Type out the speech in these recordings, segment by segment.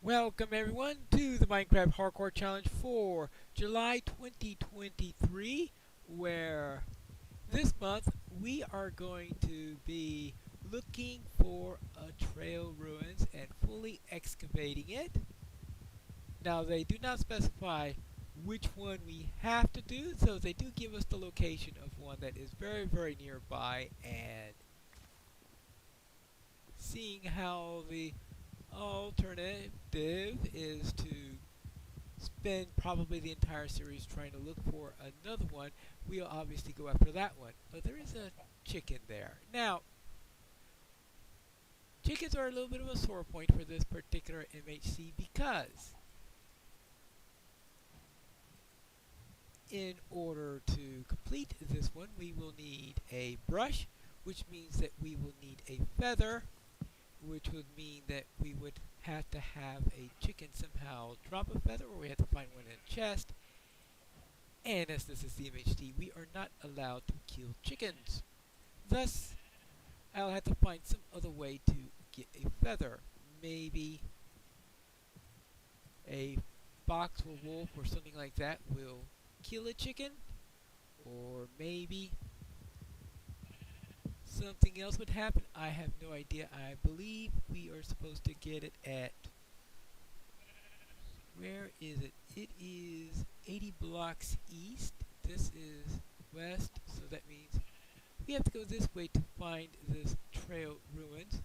Welcome everyone to the Minecraft Hardcore Challenge for July 2023, where this month we are going to be looking for a trail ruins and fully excavating it. Now they do not specify which one we have to do, so they do give us the location of one that is very nearby, and seeing how the alternative is to spend probably the entire series trying to look for another one, we'll obviously go after that one. But there is a chicken there. Now, chickens are a little bit of a sore point for this particular MHC because in order to complete this one, we will need a brush, which means that we will need a feather, which would mean that we would have to have a chicken somehow drop a feather, or we have to find one in a chest. And as this is the MHD, we are not allowed to kill chickens. Thus, I'll have to find some other way to get a feather. Maybe a fox or wolf or something like that will kill a chicken, or maybe something else would happen. I have no idea. I believe we are supposed to get it at, where is it? It is 80 blocks east. This is west, so that means we have to go this way to find this trail ruins.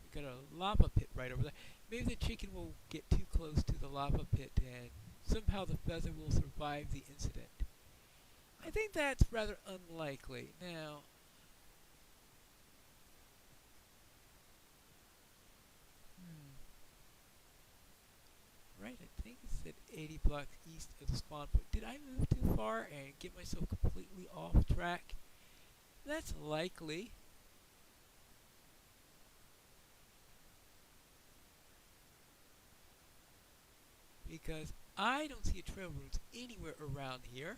We got a lava pit right over there. Maybe the chicken will get too close to the lava pit and somehow the feather will survive the incident. I think that's rather unlikely. Now, right, I think it's at 80 blocks east of the spawn point. Did I move too far and get myself completely off track? That's likely. Because I don't see a trail route anywhere around here.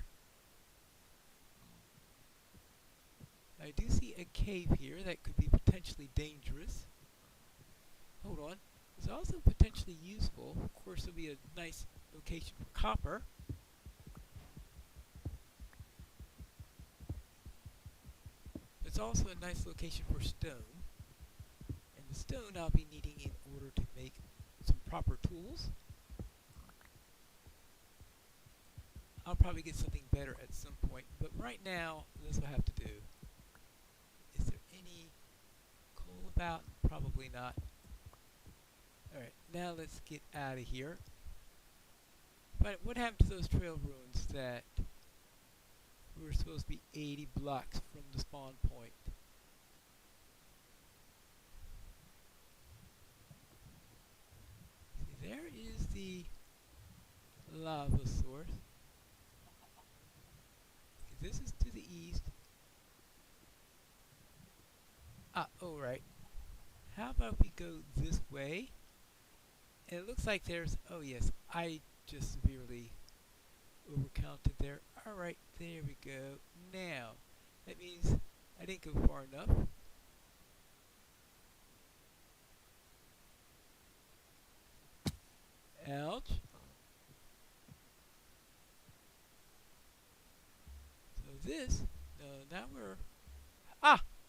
I do see a cave here that could be potentially dangerous. Hold on. It's also potentially useful. Of course, it'll be a nice location for copper. It's also a nice location for stone. And the stone I'll be needing in order to make some proper tools. I'll probably get something better at some point, but right now, this will have to do. Is there any coal about? Probably not. Alright, now let's get out of here. But what happened to those trail ruins that were supposed to be 80 blocks from the spawn point? See, there is the lava source. This is to the east. Alright. How about we go this way? And it looks like there's, oh yes, I just severely overcounted there. Alright, there we go. Now, that means I didn't go far enough. Ouch. So this, now we're,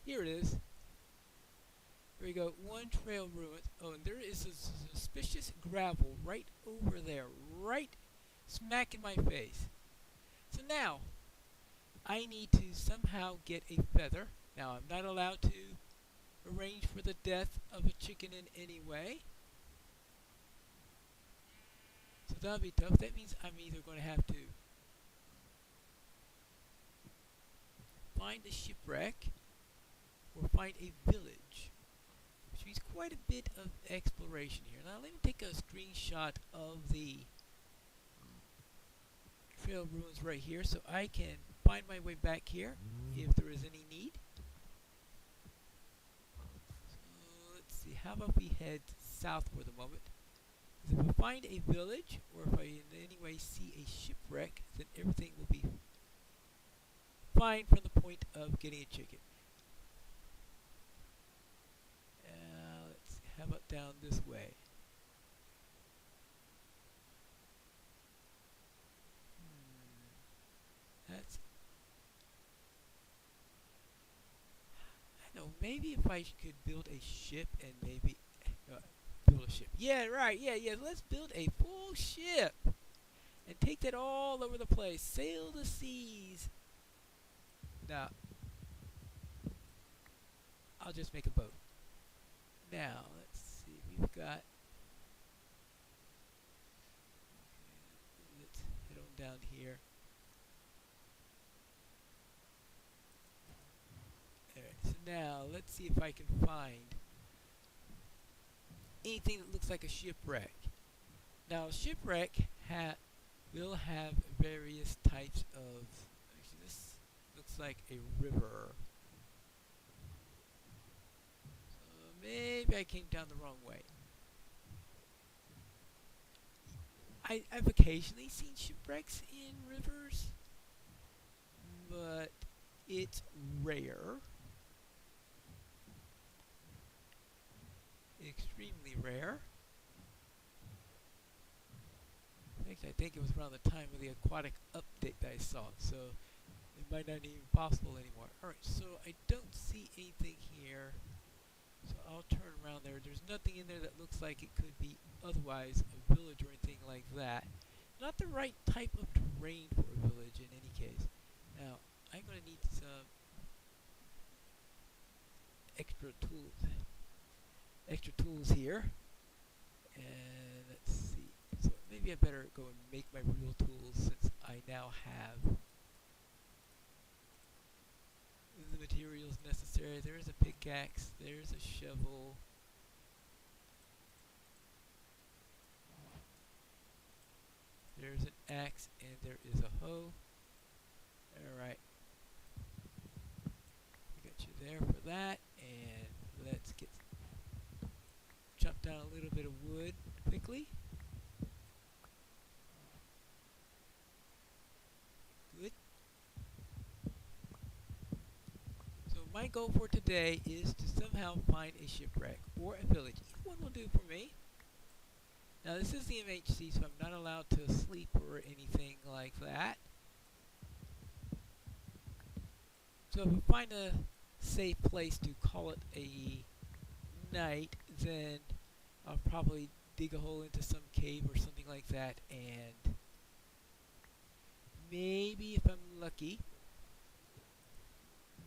here it is. Here we go, one trail ruin. Oh, and there is a suspicious gravel right over there, right smack in my face. So now, I need to somehow get a feather. Now, I'm not allowed to arrange for the death of a chicken in any way. So that'll be tough. That means I'm either going to have to find a shipwreck or find a village, which means quite a bit of exploration here. Now let me take a screenshot of the trail ruins right here so I can find my way back here if there is any need. So let's see, how about we head south for the moment. If I find a village, or if I in any way see a shipwreck, then everything will be fine from the point of getting a chicken. Let's see, how about down this way? maybe if I could build a ship and maybe build a ship. Yeah, right. Yeah, yeah. Let's build a full ship and take that all over the place. Sail the seas. Now, I'll just make a boat. Now, let's see. We've got. Let's head on down here. Alright, so now let's see if I can find anything that looks like a shipwreck. Now, a shipwreck will have various types of. Actually, this looks like a river. So maybe I came down the wrong way. I've occasionally seen shipwrecks in rivers, but it's rare. Extremely rare. In fact, I think it was around the time of the aquatic update that I saw it, so it might not even be possible anymore. Alright, so I don't see anything here, so I'll turn around there. There's nothing in there that looks like it could be otherwise a village or anything like that. Not the right type of terrain for a village in any case. Now, I'm going to need some extra tools here. And let's see. So maybe I better go and make my real tools since I now have the materials necessary. There's a pickaxe, there's a shovel. There's an axe and there is a hoe. Alright. Got you there for that, and let's chop down a little bit of wood quickly. Good. So my goal for today is to somehow find a shipwreck or a village. Either one will do for me. Now this is the MHC, so I'm not allowed to sleep or anything like that. So if I find a safe place to call it a night, then I'll probably dig a hole into some cave or something like that, and maybe if I'm lucky,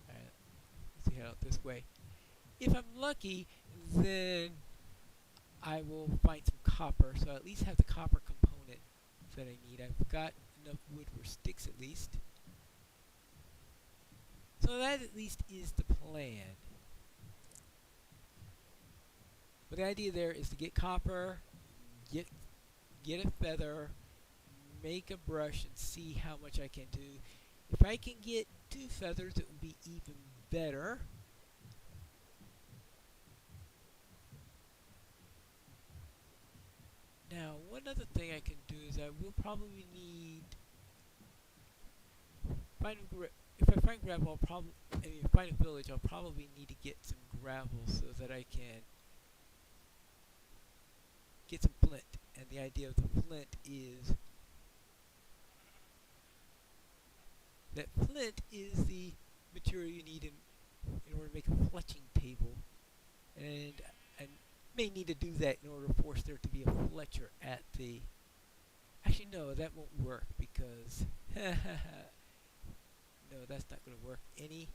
alright, let's head out this way. If I'm lucky, then I will find some copper, so I at least have the copper component that I need. I've got enough wood for sticks at least. So that at least is the plan. But the idea there is to get copper, get a feather, make a brush, and see how much I can do. If I can get 2 feathers, it would be even better. Now, one other thing I can do is I will probably need if I find gravel, if I find a village, I'll probably need to get some gravel so that I can get some flint. And the idea of the flint is that flint is the material you need in order to make a fletching table. And I may need to do that in order to force there to be a fletcher at the... Actually, no, that won't work because... No, that's not going to work any...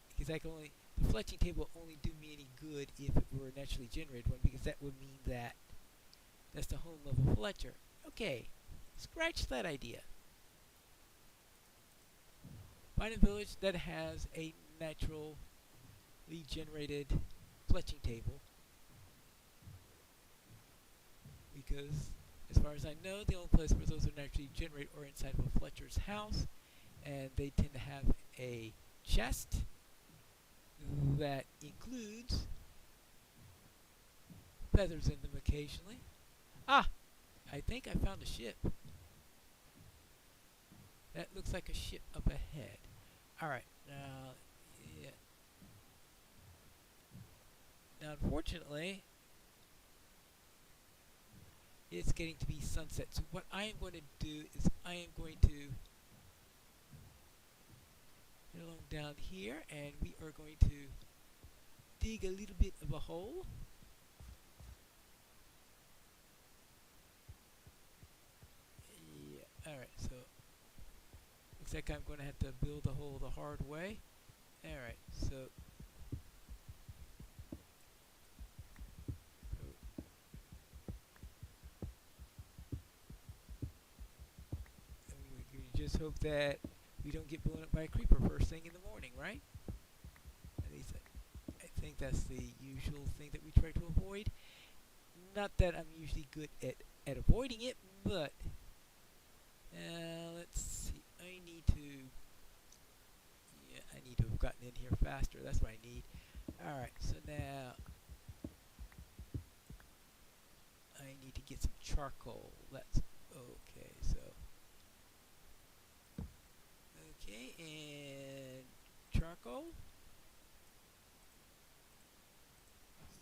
Because I can only... The fletching table will only do me any good if it were a naturally generated one, because that would mean that that's the home of a fletcher. Okay, scratch that idea. Find a village that has a naturally generated fletching table, because as far as I know, the only place where those are naturally generated are inside of a fletcher's house, and they tend to have a chest that includes feathers in them occasionally. Ah! I think I found a ship. That looks like a ship up ahead. Alright, now... Yeah. Now, unfortunately, it's getting to be sunset. So what I am going to do is I am going to head along down here, and we are going to dig a little bit of a hole. Yeah, alright, so looks like I'm going to have to build a hole the hard way. Alright, so we just hope that we don't get blown up by a creeper first thing in the morning, right? At least I think that's the usual thing that we try to avoid. Not that I'm usually good at avoiding it, but let's see. I need to have gotten in here faster. That's what I need. Alright, so now I need to get some charcoal. That's okay, so okay, and charcoal.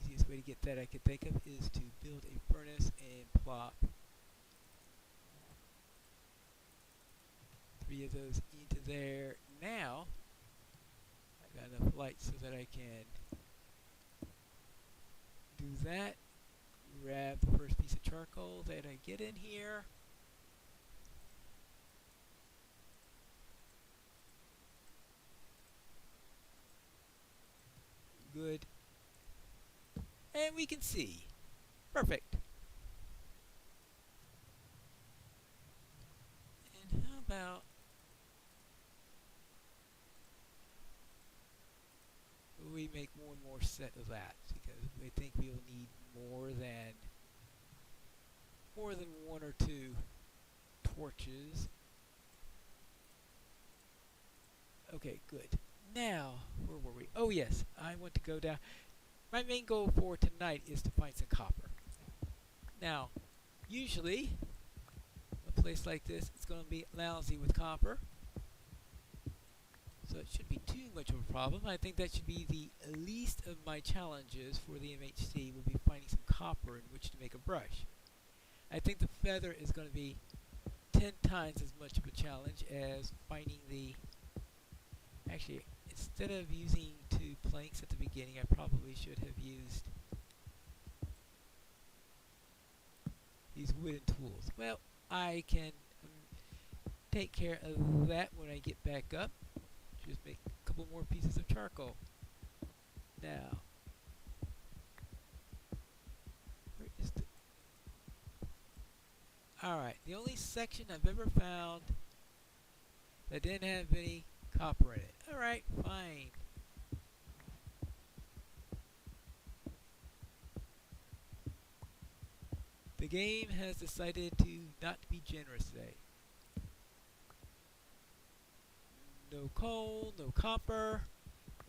Easiest way to get that I could think of is to build a furnace and plop 3 of those into there. Now I've got enough light so that I can do that. Grab the first piece of charcoal that I get in here. Good. And we can see. Perfect. And how about we make one more set of that, because I think we will need more than 1 or 2 torches. Okay, good. Now, where were we? Oh yes, I want to go down. My main goal for tonight is to find some copper. Now, usually, a place like this is going to be lousy with copper, so it shouldn't be too much of a problem. I think that should be the least of my challenges for the MHC, will be finding some copper in which to make a brush. I think the feather is going to be 10 times as much of a challenge as finding the... Actually, instead of using 2 planks at the beginning, I probably should have used these wooden tools. Well, I can take care of that when I get back up. Just make a couple more pieces of charcoal. Now, where is the... Alright, the only section I've ever found that didn't have any copper in it. Alright, fine. The game has decided to not be generous today. No coal, no copper.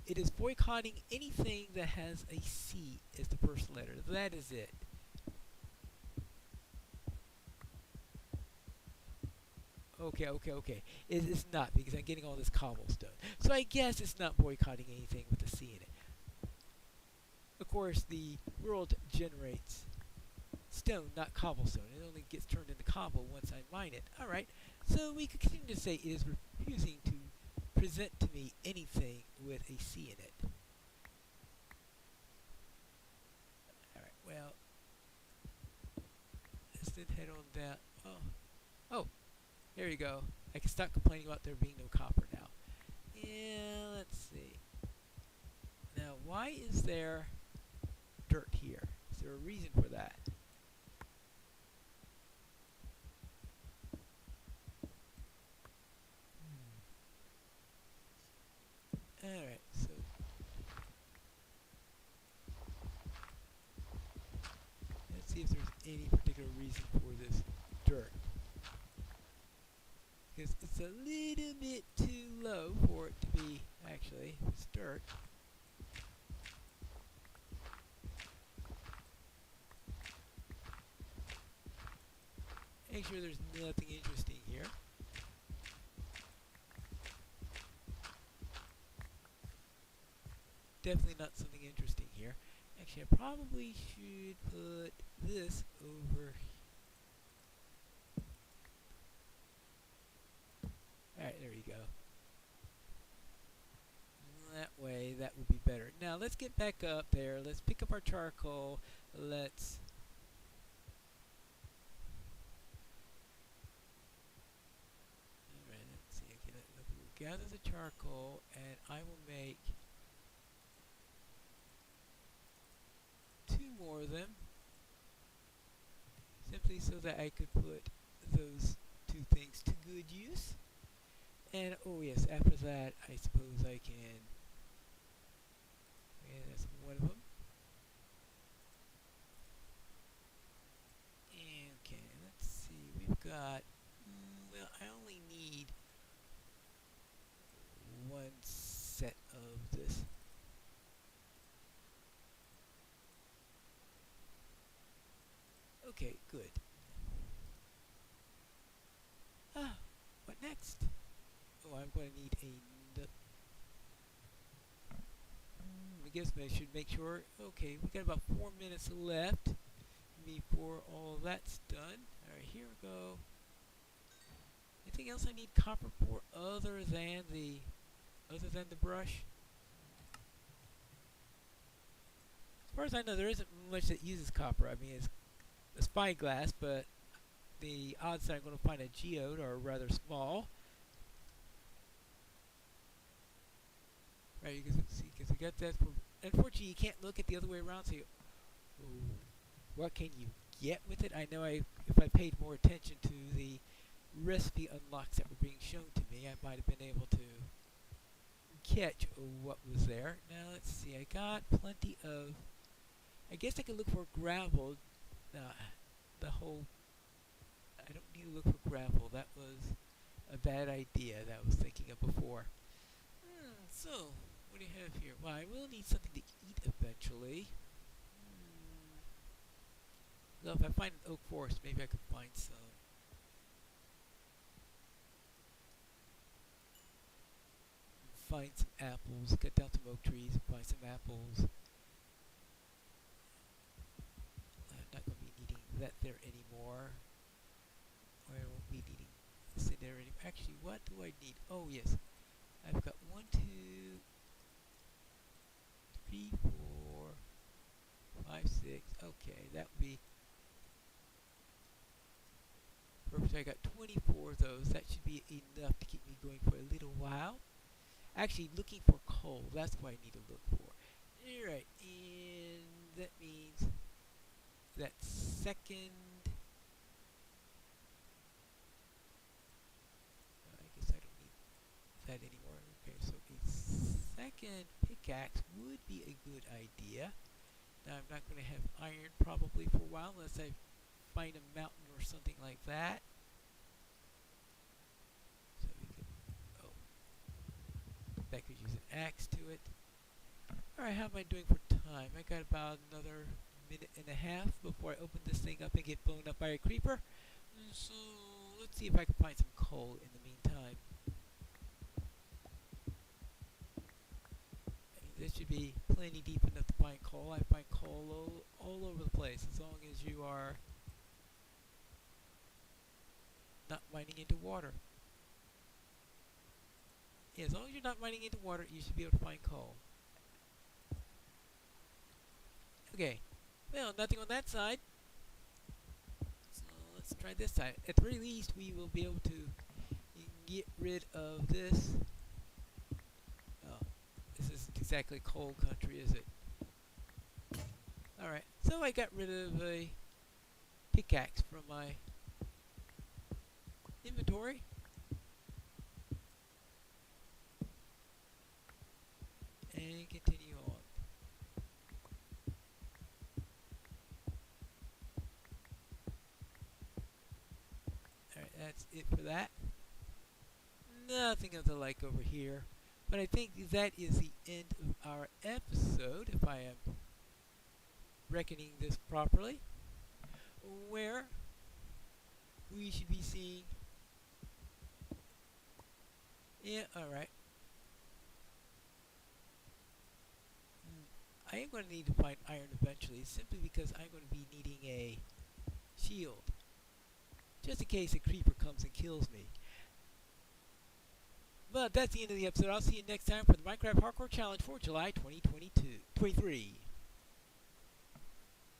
It is boycotting anything that has a C as the first letter. That is it. Okay. It's not, because I'm getting all this cobblestone. So I guess it's not boycotting anything with a C in it. Of course, the world generates stone, not cobblestone. It only gets turned into cobble once I mine it. Alright, so we could continue to say it is refusing to present to me anything with a C in it. Alright, well, let's then head on down. Oh, there you go. I can stop complaining about there being no copper now. Yeah, let's see. Now, why is there dirt here? Is there a reason for that? Alright, so let's see if there's any particular reason for this dirt. Because it's a little bit too low for it to be, actually, it's dirt. Make sure there's nothing interesting here. Definitely not something interesting here. Actually, I probably should put this over here. Alright, there you go. That way, that would be better. Now let's get back up there. Let's pick up our charcoal. Let's Alright, let's see. Okay, we'll gather the charcoal, and I will make 2 more of them, simply so that I could put those 2 things to good use. And oh yes, after that, I suppose I can. Okay, that's one of them. Okay, let's see. We've got. Well, I only need 1 set of this. Okay, good. What next? Oh, I'm going to need I guess I should make sure. Okay, we got about 4 minutes left before all of that's done. Alright, here we go. Anything else I need copper for other than the brush? As far as I know, there isn't much that uses copper. I mean, it's a spyglass, but the odds that I'm going to find a geode are rather small. Right, you can see, because we got that. Unfortunately, you can't look at the other way around. So, what can you get with it? I know if I paid more attention to the recipe unlocks that were being shown to me, I might have been able to catch what was there. Now let's see. I got plenty of. I guess I could look for gravel. I don't need to look for gravel. That was a bad idea that I was thinking of before. So, what do you have here? Well, I will need something to eat eventually. Well, if I find an oak forest, maybe I could find some. Find some apples. Cut down some oak trees and find some apples. I'm not going to be needing that there anymore. Or I won't be needing this in there anymore. Actually, what do I need? Oh, yes. I've got 1, 2, 3, 4, 5, 6. Okay, that would be perfect. I got 24 of those. That should be enough to keep me going for a little while. Actually, looking for coal. That's what I need to look for. Alright, and that means that second. I guess I don't need that anymore. Okay, so a second pickaxe would be a good idea. Now, I'm not going to have iron probably for a while unless I find a mountain or something like that. So we could, that could use an axe to it. Alright, how am I doing for time? I got about another minute and a half before I open this thing up and get blown up by a creeper. So, let's see if I can find some coal in the meantime. This should be plenty deep enough to find coal. I find coal all over the place as long as you are not mining into water. Yeah, as long as you're not mining into water, you should be able to find coal. Okay, well, nothing on that side. So let's try this side. At the very least, we will be able to get rid of this. Oh, this isn't exactly coal country, is it? Alright, so I got rid of a pickaxe from my inventory. And continue on. Alright, that's it for that. Nothing of the like over here. But I think that is the end of our episode, if I am reckoning this properly, where we should be seeing. Yeah, alright. I am going to need to find iron eventually, simply because I'm going to be needing a shield, just in case a creeper comes and kills me. But that's the end of the episode. I'll see you next time for the Minecraft Hardcore Challenge for July 2022 23.